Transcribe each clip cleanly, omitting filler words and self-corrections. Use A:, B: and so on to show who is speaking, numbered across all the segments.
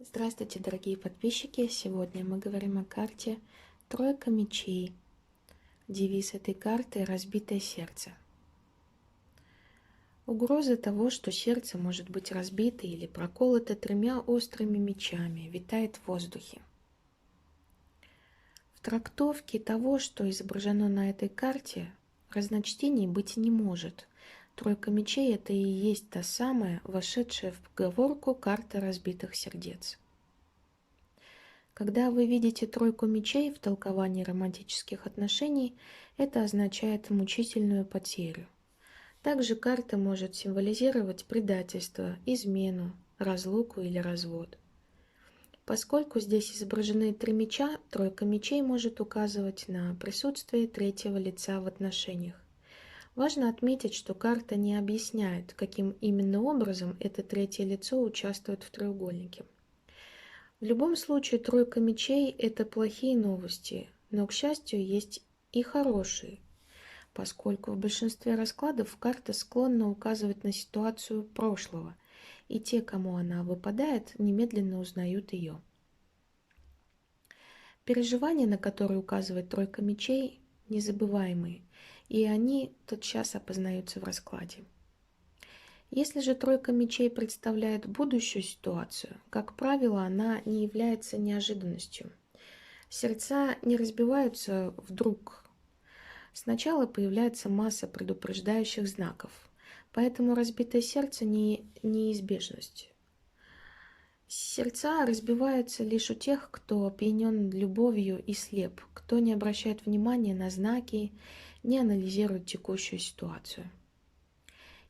A: Здравствуйте, дорогие подписчики! Сегодня мы говорим о карте «Тройка мечей». Девиз этой карты — «Разбитое сердце». Угроза того, что сердце может быть разбито или проколото тремя острыми мечами, витает в воздухе. В трактовке того, что изображено на этой карте, разночтений быть не может. Тройка мечей — это и есть та самая, вошедшая в поговорку карта разбитых сердец. Когда вы видите тройку мечей в толковании романтических отношений, это означает мучительную потерю. Также карта может символизировать предательство, измену, разлуку или развод. Поскольку здесь изображены три меча, тройка мечей может указывать на присутствие третьего лица в отношениях. Важно отметить, что карта не объясняет, каким именно образом это третье лицо участвует в треугольнике. В любом случае, тройка мечей — это плохие новости, но, к счастью, есть и хорошие, поскольку в большинстве раскладов карта склонна указывать на ситуацию прошлого, и те, кому она выпадает, немедленно узнают ее. Переживания, на которые указывает тройка мечей, незабываемые, и они тотчас опознаются в раскладе. Если же тройка мечей представляет будущую ситуацию, как правило, она не является неожиданностью. Сердца не разбиваются вдруг. Сначала появляется масса предупреждающих знаков, поэтому разбитое сердце не неизбежность. Сердца разбиваются лишь у тех, кто опьянен любовью и слеп, кто не обращает внимания на знаки, не анализирует текущую ситуацию.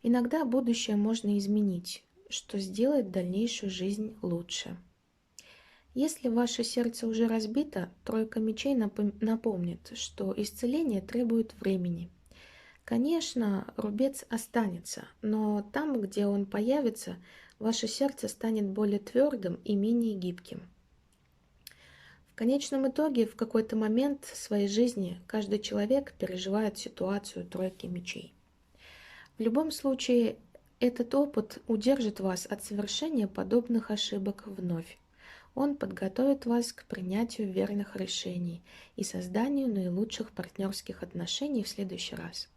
A: Иногда будущее можно изменить, что сделает дальнейшую жизнь лучше. Если ваше сердце уже разбито, тройка мечей напомнит, что исцеление требует времени. Конечно, рубец останется, но там, где он появится, ваше сердце станет более твердым и менее гибким. В конечном итоге, в какой-то момент своей жизни каждый человек переживает ситуацию тройки мечей. В любом случае, этот опыт удержит вас от совершения подобных ошибок вновь. Он подготовит вас к принятию верных решений и созданию наилучших партнерских отношений в следующий раз.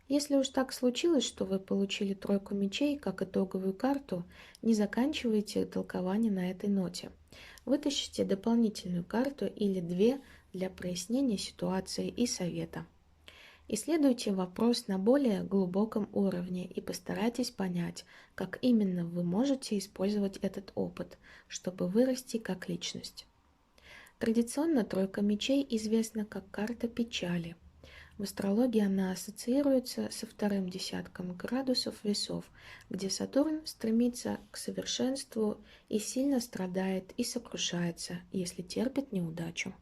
A: Если уж так случилось, что вы получили тройку мечей как итоговую карту, не заканчивайте толкование на этой ноте. Вытащите дополнительную карту или две для прояснения ситуации и совета. Исследуйте вопрос на более глубоком уровне и постарайтесь понять, как именно вы можете использовать этот опыт, чтобы вырасти как личность. Традиционно тройка мечей известна как карта печали. В астрологии она ассоциируется со вторым десятком градусов весов, где Сатурн стремится к совершенству и сильно страдает и сокрушается, если терпит неудачу.